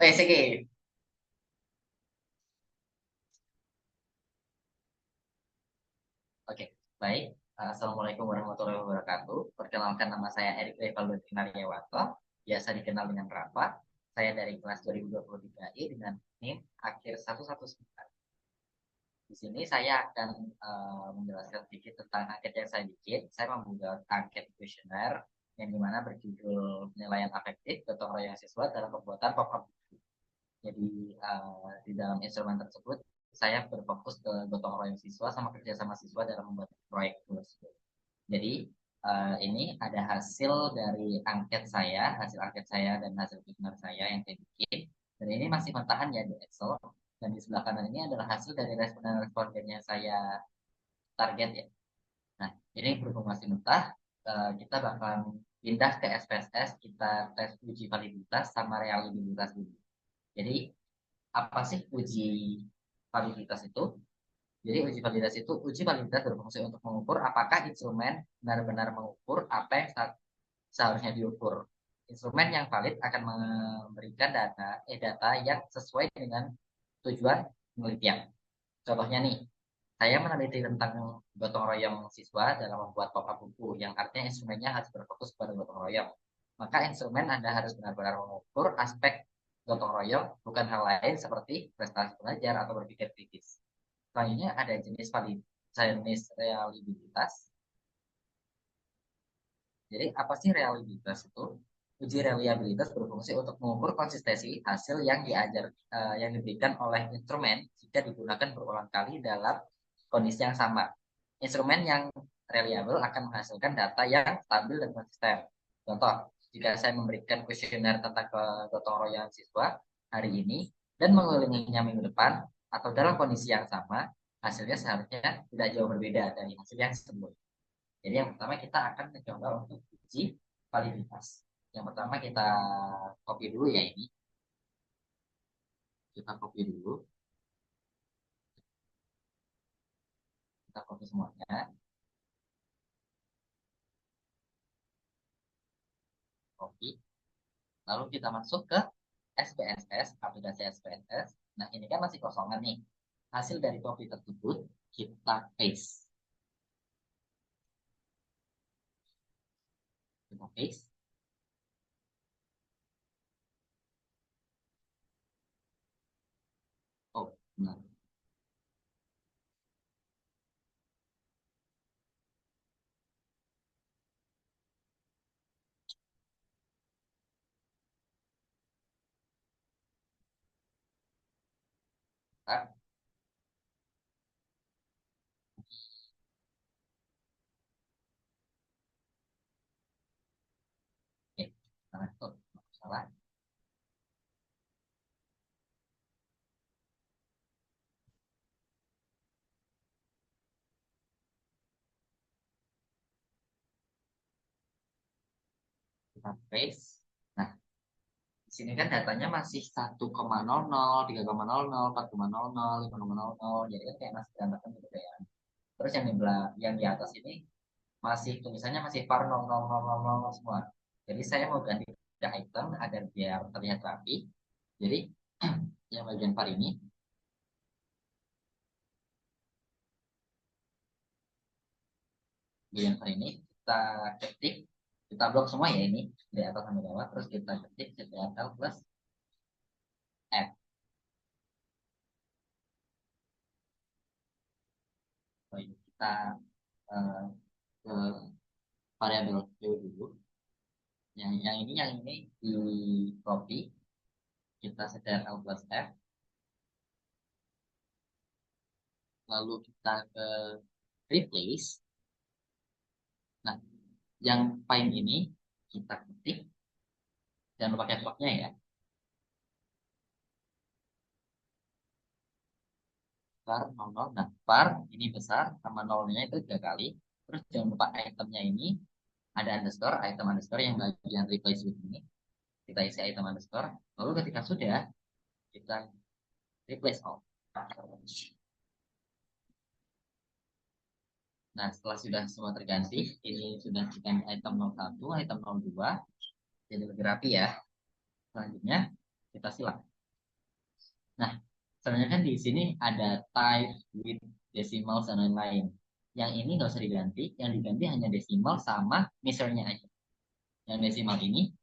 PSG. Oke, baik. Assalamualaikum warahmatullahi wabarakatuh. Perkenalkan, nama saya Erik Revaldo Dinaryawanto, biasa dikenal dengan Rafa. Saya dari kelas 2023 I dengan NIM akhir 119. Di sini saya akan menjelaskan sedikit tentang angket yang saya bikin. Saya membuat angket kuesioner yang dimana berjudul penilaian afektif gotong royong siswa dalam pembuatan pop-up. Jadi di dalam instrumen tersebut saya berfokus ke gotong royong siswa sama kerjasama siswa dalam membuat proyek tersebut. Jadi ini ada hasil dari angket saya, hasil angket saya dan hasil webinar saya yang saya bikin. Dan ini masih mentahan ya di Excel. Dan di sebelah kanan ini adalah hasil dari responden-responden yang saya target ya. Nah, ini berhubung masih mentah, kita bakal pindah ke SPSS, kita tes uji validitas sama reliabilitas dulu. Jadi, apa sih uji validitas itu? Jadi uji validitas berfungsi untuk mengukur apakah instrumen benar-benar mengukur apa yang seharusnya diukur. Instrumen yang valid akan memberikan data yang sesuai dengan tujuan penelitian. Contohnya nih, saya meneliti tentang gotong royong siswa dalam membuat pop-up buku, yang artinya instrumennya harus berfokus pada gotong royong. Maka instrumen Anda harus benar-benar mengukur aspek gotong royong, bukan hal lain seperti prestasi belajar atau berpikir kritis. Selanjutnya ada jenis reliabilitas. Jadi apa sih reliabilitas itu? Uji reliabilitas berfungsi untuk mengukur konsistensi hasil yang diberikan oleh instrumen jika digunakan berulang kali dalam kondisi yang sama. Instrumen yang reliable akan menghasilkan data yang stabil dan konsisten. Contoh, jika saya memberikan kuesioner tentang kegotong royongan siswa hari ini dan mengulanginya minggu depan atau dalam kondisi yang sama, hasilnya seharusnya tidak jauh berbeda dari hasil yang sebelumnya. Jadi yang pertama kita akan mencoba untuk uji validitas. Yang pertama kita copy dulu ya ini. Kita copy dulu. Kita copy semuanya. Copy. Lalu kita masuk ke SPSS, aplikasi SPSS. Nah ini kan masih kosongan nih. Hasil dari copy tersebut kita paste. Kita paste. Oh, benar. Oke, nah, itu salah. Kita paste. Nah, di sini kan datanya masih 1,00, 3,00, 4,00, 5,00. Jadi kan kayak masih berantakan gitu ya. Terus yang di atas ini masih tulisannya masih var 0000 semua. Jadi saya mau ganti ke item agar biar terlihat rapi. Jadi yang bagian var ini, kita ketik, kita blok semua ya ini dari atas sampai bawah. Terus kita ketik ctrl plus F. So, ini kita eh, ke variabel Q dulu. Yang ini di copy, kita ctrl plus F. Lalu kita ke replace. Nah, yang find ini kita ketik, jangan lupa caps lock-nya ya. Var 00. Nah, var ini besar sama nolnya itu 3 kali. Terus jangan lupa itemnya ini ada underscore, item underscore yang bagian replace with ini. Kita isi item underscore. Lalu ketika sudah, kita replace all. Nah, setelah sudah semua terganti, ini sudah kita item 01, item 02. Jadi lebih rapi ya. Selanjutnya, Kita silang. Nah, sebenarnya kan di sini ada type with decimals dan lain-lain. Yang ini nggak usah diganti, yang diganti hanya desimal sama measure-nya aja. Yang desimal ini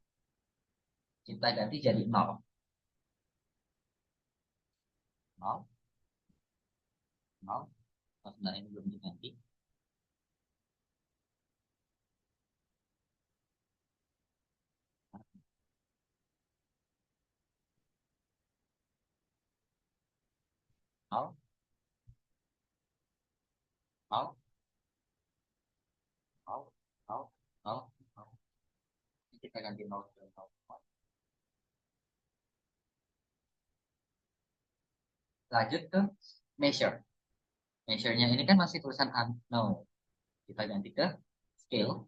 kita ganti jadi 0. 0, 0. Oh, sebentar, ini belum diganti. 0, 0, 0, 0, 0, 0. Kita ganti 0 ke 0. Lanjut ke measure. Measure-nya ini kan masih tulisan unknown. Kita ganti ke scale.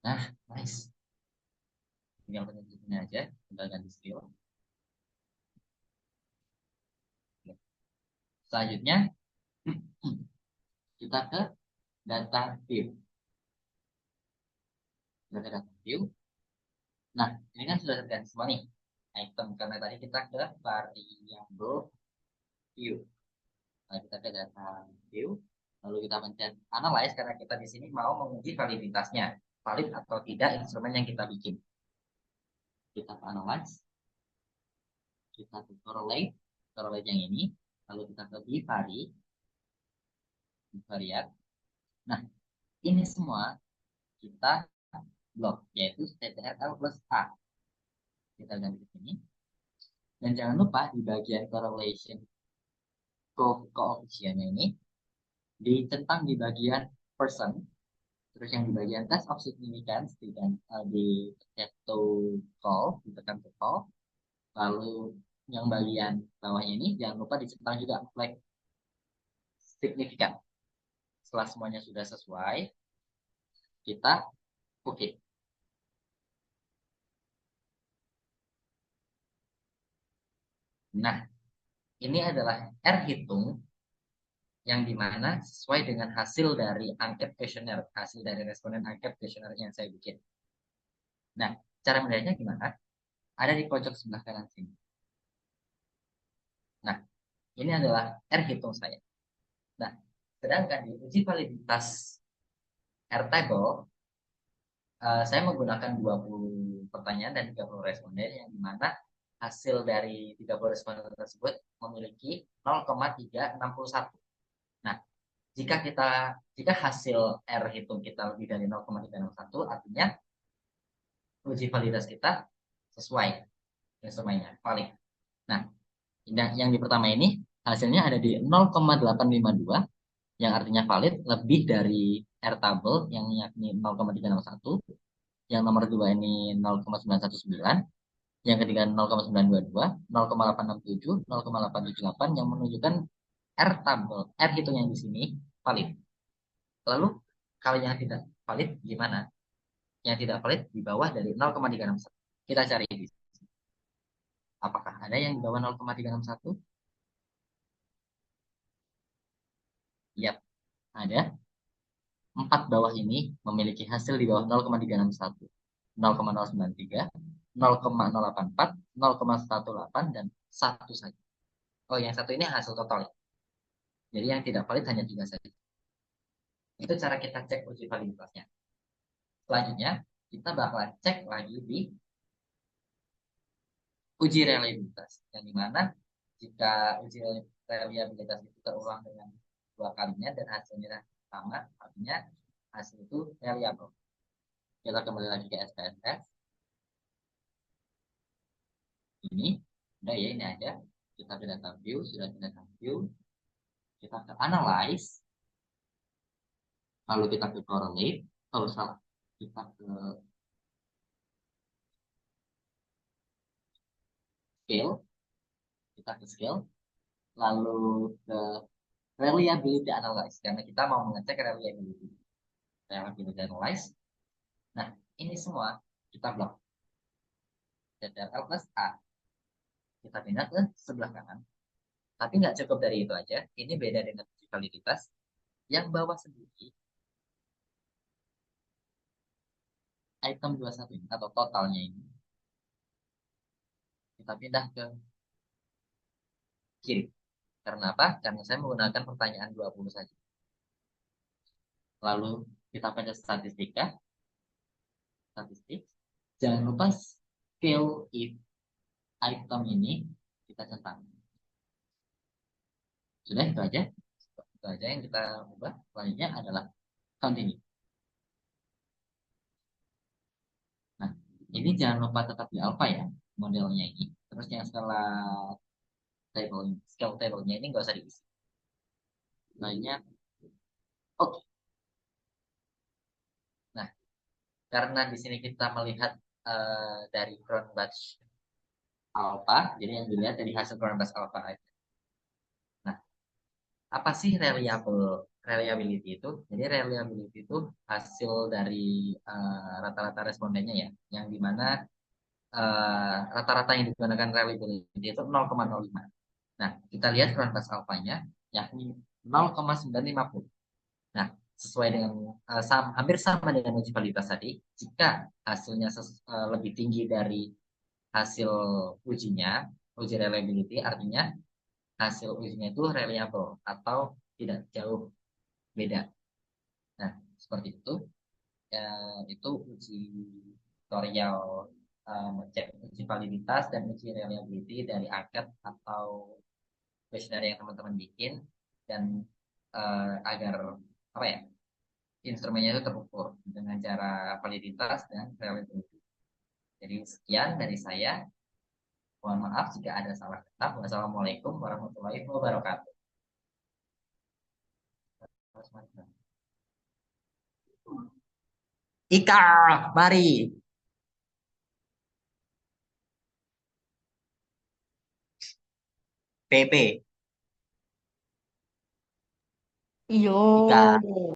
Nah, nice. Tinggal penunjukannya aja. Tinggal ganti scale. Selanjutnya, kita ke data view. Kita ke data view. Nah, ini kan sudah terganti semua nih. Item, karena tadi kita ke variable view. Nah, kita ke data view. Lalu kita pencet analyze karena kita di sini mau menguji validitasnya. Valid atau tidak instrumen yang kita bikin. Kita ke analyze. Kita ke correlate. Correlate yang ini. Lalu kita ke bivariate. Nah, ini semua kita blok, yaitu TTRL plus A. Kita ganti ke sini. Dan jangan lupa di bagian correlation koefisiennya ini dicentang di bagian percent, terus yang di bagian test of significance di pencet to call, ditekan to call, lalu yang bagian bawahnya ini jangan lupa dicentang juga flag signifikan. Setelah semuanya sudah sesuai, kita oke. Okay. Nah, ini adalah R hitung yang dimana sesuai dengan hasil dari angket kuesioner, hasil dari responden angket kuesioner yang saya bikin. Nah, cara melihatnya gimana? Ada di pojok sebelah kanan sini. Nah, ini adalah R hitung saya. Nah, sedangkan di uji validitas R table, saya menggunakan 20 pertanyaan dan 30 responden yang dimana hasil dari 30 responden tersebut memiliki 0,361. Nah, jika hasil R hitung kita lebih dari 0,361, artinya uji validitas kita sesuai instrumennya, valid. Nah, yang di pertama ini hasilnya ada di 0,852 yang artinya valid lebih dari R table yang yakni 0,361. Yang nomor 2 ini 0,919, yang ketiga 0,922, 0,867, 0,878 yang menunjukkan R table, R hitung yang di sini valid. Lalu kalau yang tidak valid gimana? Yang tidak valid di bawah dari 0,361. Kita cari di sini. Apakah ada yang di bawah 0,361? Yap, ada. 4 bawah ini memiliki hasil di bawah 0,361, 0,093, 0,084, 0,18, dan 1 saja. Oh, yang satu ini hasil total. Jadi yang tidak valid hanya 3 saja. Itu cara kita cek uji validitasnya. Selanjutnya, kita bakalan cek lagi di uji reliabilitas. Yang dimana jika uji reliabilitas itu terulang dengan 2 kalinya dan hasilnya sama, artinya hasil itu reliable. Kita kembali lagi ke SPSS. Ini udah ya, ini aja. Kita ke data view, sudah ke data view. Kita ke analyze, lalu kita ke correlate. Kalau salah, kita ke scale, kita ke scale, lalu ke reliability analyze, karena kita mau mengecek reliability analyze. Nah, ini semua kita blok. L plus A. Kita pindah ke sebelah kanan. Tapi nggak cukup dari itu aja. Ini beda dengan validitas. Yang bawah sendiri item 21 ini atau totalnya ini kita pindah ke kiri. Karena apa? Karena saya menggunakan pertanyaan 20 saja. Lalu kita pada statistika, statistik. Jangan lupa scale if item ini kita centang. Sudah itu aja. Itu aja yang kita ubah. Selanjutnya adalah continue. Nah, ini jangan lupa tetap di alpha ya modelnya ini. Terus yang setelah table, scale table-nya ini nggak usah diisi. Lainnya, oke. Nah, karena di sini kita melihat dari Cronbach alpha, jadi yang dilihat dari hasil Cronbach alpha aja. Nah, apa sih reliability itu? Jadi reliability itu hasil dari rata-rata respondennya ya, yang dimana rata-rata yang digunakan reliability itu 0,05. Nah, kita lihat Cronbach alpha-nya yakni 0,950. Nah, sesuai dengan hampir sama dengan uji validitas tadi, jika hasilnya lebih tinggi dari hasil ujinya, uji reliability artinya hasil ujinya itu reliable atau tidak jauh beda. Nah, seperti itu. Ya, itu uji tutorial ngecek uji validitas dan uji reliability dari ACAD atau kuesioner yang teman-teman bikin dan agar apa ya instrumennya itu terukur dengan cara validitas dan reliability. Jadi sekian dari saya. Mohon maaf jika ada salah kata. Wassalamualaikum warahmatullahi wabarakatuh. Ika, mari. PP, Iyo. Ika.